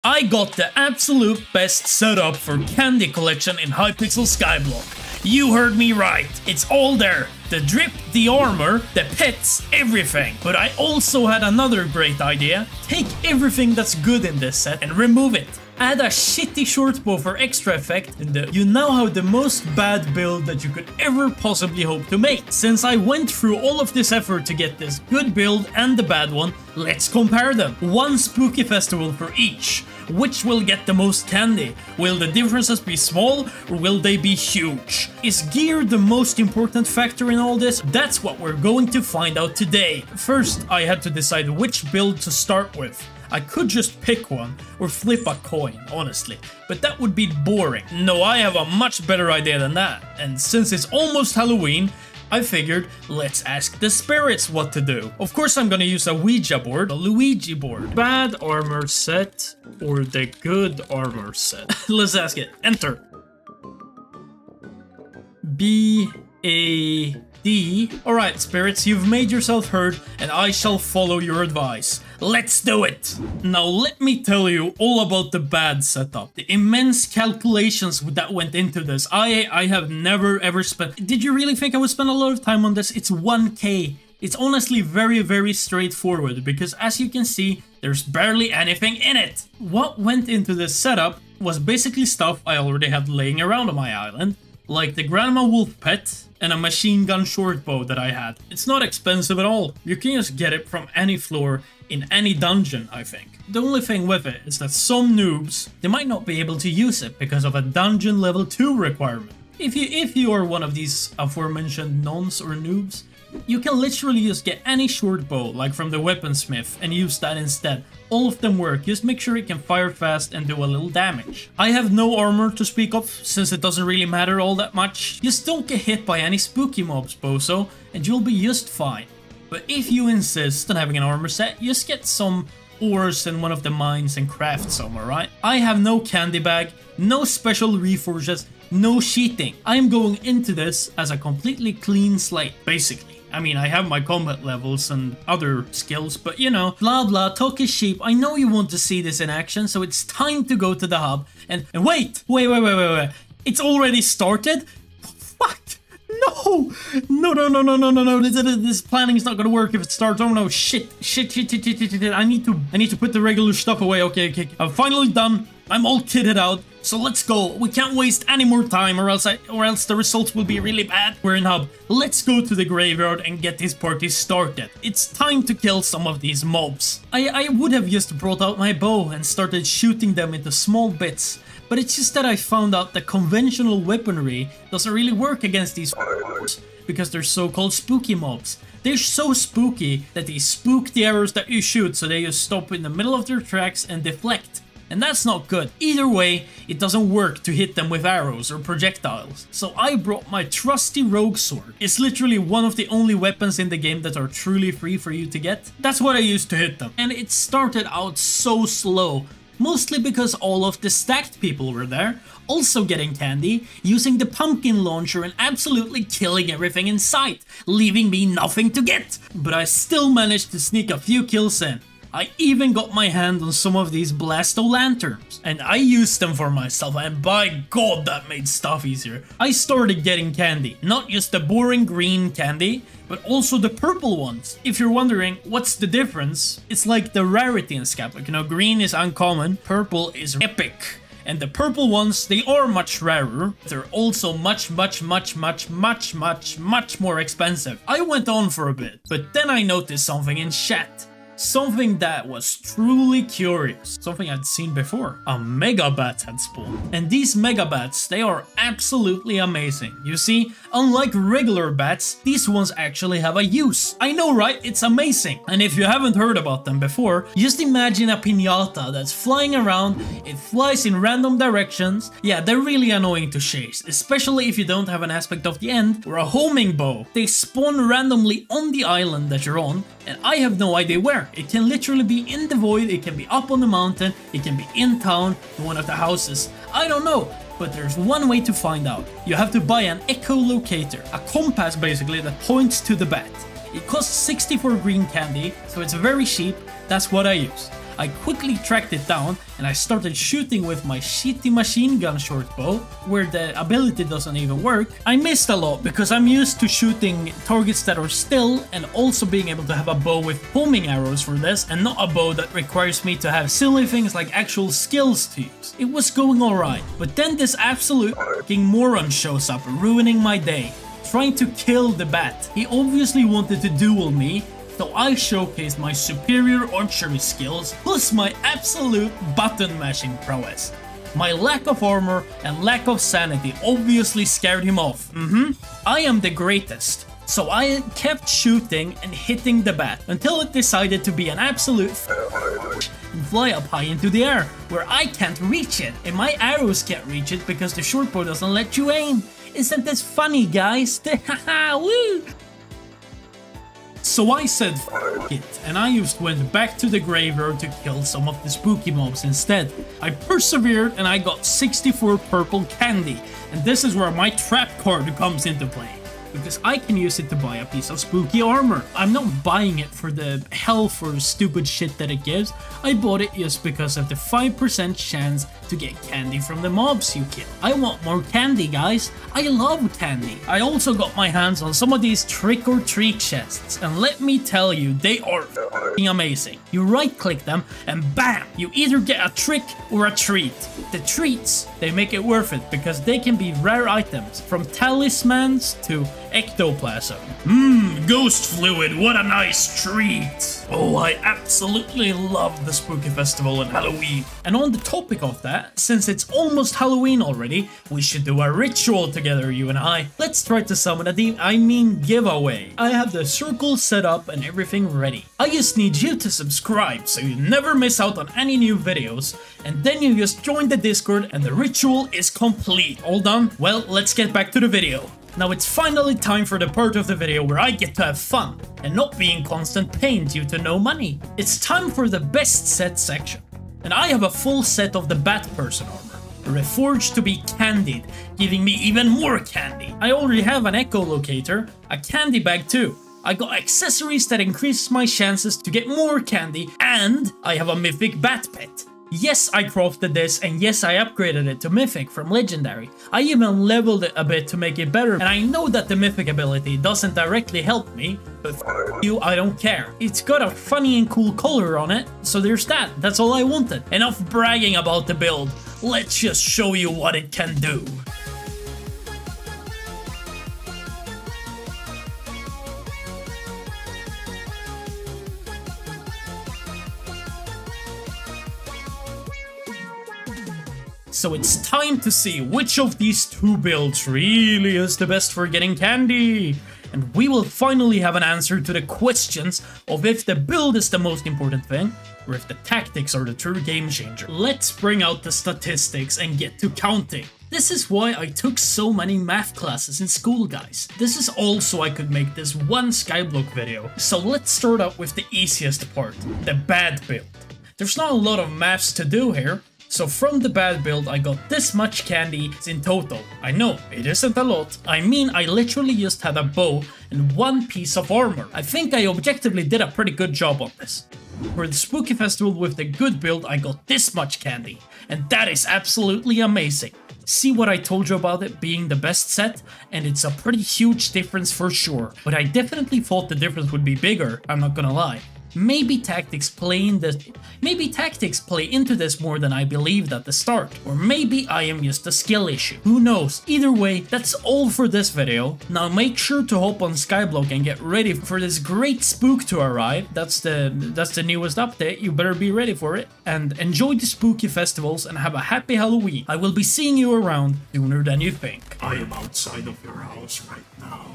I got the absolute best setup for candy collection in Hypixel Skyblock. You heard me right, it's all there. The drip, the armor, the pets, everything. But I also had another great idea. Take everything that's good in this set and remove it. Add a shitty shortbow for extra effect, and you now have the most bad build that you could ever possibly hope to make. Since I went through all of this effort to get this good build and the bad one, let's compare them. One spooky festival for each. Which will get the most candy? Will the differences be small or will they be huge? Is gear the most important factor in all this? That's what we're going to find out today. First, I had to decide which build to start with. I could just pick one or flip a coin, honestly, but that would be boring. No, I have a much better idea than that. And since it's almost Halloween, I figured, let's ask the spirits what to do. Of course, I'm gonna use a Ouija board, a Luigi board. Bad armor set or the good armor set? Let's ask it. Enter. B-A-D. Alright, spirits, you've made yourself heard, and I shall follow your advice. Let's do it! Now let me tell you all about the bad setup. The immense calculations that went into this. I have never ever spent... Did you really think I would spend a lot of time on this? It's 1k. It's honestly very straightforward because as you can see, there's barely anything in it. What went into this setup was basically stuff I already had laying around on my island, like the Grandma Wolf pet and a machine gun shortbow that I had. It's not expensive at all. You can just get it from any floor in any dungeon, I think. The only thing with it is that some noobs, they might not be able to use it because of a dungeon level 2 requirement. If you are one of these aforementioned nons or noobs, you can literally just get any shortbow, like from the weaponsmith, and use that instead. All of them work, just make sure it can fire fast and do a little damage. I have no armor to speak of, since it doesn't really matter all that much. Just don't get hit by any spooky mobs, bozo, and you'll be just fine. But if you insist on having an armor set, just get some ores in one of the mines and craft some, alright? I have no candy bag, no special reforges, no cheating. I am going into this as a completely clean slate, basically. I mean, I have my combat levels and other skills, but you know, blah blah, talk is cheap. I know you want to see this in action, so it's time to go to the hub and wait. It's already started? Fuck! No! No. This planning is not gonna work if it starts. Oh no, shit. I need to put the regular stuff away. Okay. I'm finally done. I'm all kitted out. So let's go. We can't waste any more time or else the results will be really bad. We're in hub. Let's go to the graveyard and get this party started. It's time to kill some of these mobs. I would have just brought out my bow and started shooting them into small bits. But it's just that I found out that conventional weaponry doesn't really work against these because they're so-called spooky mobs. They're so spooky that they spook the arrows that you shoot, so they just stop in the middle of their tracks and deflect. And that's not good. Either way, it doesn't work to hit them with arrows or projectiles. So I brought my trusty rogue sword. It's literally one of the only weapons in the game that are truly free for you to get. That's what I used to hit them. And it started out so slow. Mostly because all of the stacked people were there, also getting candy, using the pumpkin launcher and absolutely killing everything in sight, leaving me nothing to get. But I still managed to sneak a few kills in. I even got my hand on some of these blasto lanterns, and I used them for myself, and by god that made stuff easier. I started getting candy, not just the boring green candy, but also the purple ones. If you're wondering what's the difference, it's like the rarity in Skyblock. You know, green is uncommon, purple is epic. And the purple ones, they are much rarer. They're also much more expensive. I went on for a bit, but then I noticed something in chat. Something that was truly curious. Something I'd seen before. A mega bat had spawned. And these mega bats, they are absolutely amazing. You see, unlike regular bats, these ones actually have a use. I know, right? It's amazing. And if you haven't heard about them before, just imagine a piñata that's flying around. It flies in random directions. Yeah, they're really annoying to chase, especially if you don't have an aspect of the end or a homing bow. They spawn randomly on the island that you're on, and I have no idea where. It can literally be in the void, it can be up on the mountain, it can be in town, in one of the houses. I don't know, but there's one way to find out. You have to buy an echolocator, a compass basically that points to the bat. It costs 64 green candy, so it's very cheap. That's what I use. I quickly tracked it down and I started shooting with my shitty machine gun short bow, where the ability doesn't even work. I missed a lot because I'm used to shooting targets that are still and also being able to have a bow with homing arrows for this and not a bow that requires me to have silly things like actual skills to use. It was going alright, but then this absolute fucking moron shows up, ruining my day, trying to kill the bat. He obviously wanted to duel me, so I showcased my superior archery skills plus my absolute button mashing prowess. My lack of armor and lack of sanity obviously scared him off. I am the greatest. So I kept shooting and hitting the bat until it decided to be an absolute and fly up high into the air where I can't reach it, and my arrows can't reach it because the short bow doesn't let you aim. Isn't this funny, guys? Woo! So I said f it, and I just went back to the graveyard to kill some of the spooky mobs instead. I persevered and I got 64 purple candy, and this is where my trap card comes into play, because I can use it to buy a piece of spooky armor. I'm not buying it for the health or stupid shit that it gives. I bought it just because of the 5% chance to get candy from the mobs you kill. I want more candy, guys. I love candy. I also got my hands on some of these trick-or-treat chests, and let me tell you, they are f***ing amazing. You right-click them, and bam! You either get a trick or a treat. The treats, they make it worth it, because they can be rare items, from talismans to ectoplasm. Ghost fluid, what a nice treat! Oh, I absolutely love the Spooky Festival and Halloween. And on the topic of that, since it's almost Halloween already, we should do a ritual together, you and I. Let's try to summon a giveaway. I have the circle set up and everything ready. I just need you to subscribe so you never miss out on any new videos, and then you just join the Discord and the ritual is complete. All done? Well, let's get back to the video. Now it's finally time for the part of the video where I get to have fun and not be in constant pain due to no money. It's time for the best set section. And I have a full set of the Bat Person armor, reforged to be candied, giving me even more candy. I already have an echolocator, a candy bag too. I got accessories that increase my chances to get more candy, and I have a mythic bat pet. Yes, I crafted this, and yes, I upgraded it to Mythic from Legendary. I even leveled it a bit to make it better, and I know that the Mythic ability doesn't directly help me, but f you, I don't care. It's got a funny and cool color on it, so there's that. That's all I wanted. Enough bragging about the build. Let's just show you what it can do. So it's time to see which of these two builds really is the best for getting candy. And we will finally have an answer to the questions of if the build is the most important thing, or if the tactics are the true game changer. Let's bring out the statistics and get to counting. This is why I took so many math classes in school, guys. This is all so I could make this one Skyblock video. So let's start out with the easiest part, the bad build. There's not a lot of maths to do here. So from the bad build, I got this much candy in total. I know, it isn't a lot. I mean, I literally just had a bow and one piece of armor. I think I objectively did a pretty good job on this. For the Spooky Festival with the good build, I got this much candy. And that is absolutely amazing. See what I told you about it being the best set? And it's a pretty huge difference for sure. But I definitely thought the difference would be bigger, I'm not gonna lie. Maybe tactics play into this more than I believed at the start, or maybe I am just a skill issue. Who knows? Either way, that's all for this video. Now make sure to hop on Skyblock and get ready for this great spook to arrive. That's the newest update. You better be ready for it. And enjoy the spooky festivals and have a happy Halloween. I will be seeing you around sooner than you think. I am outside of your house right now.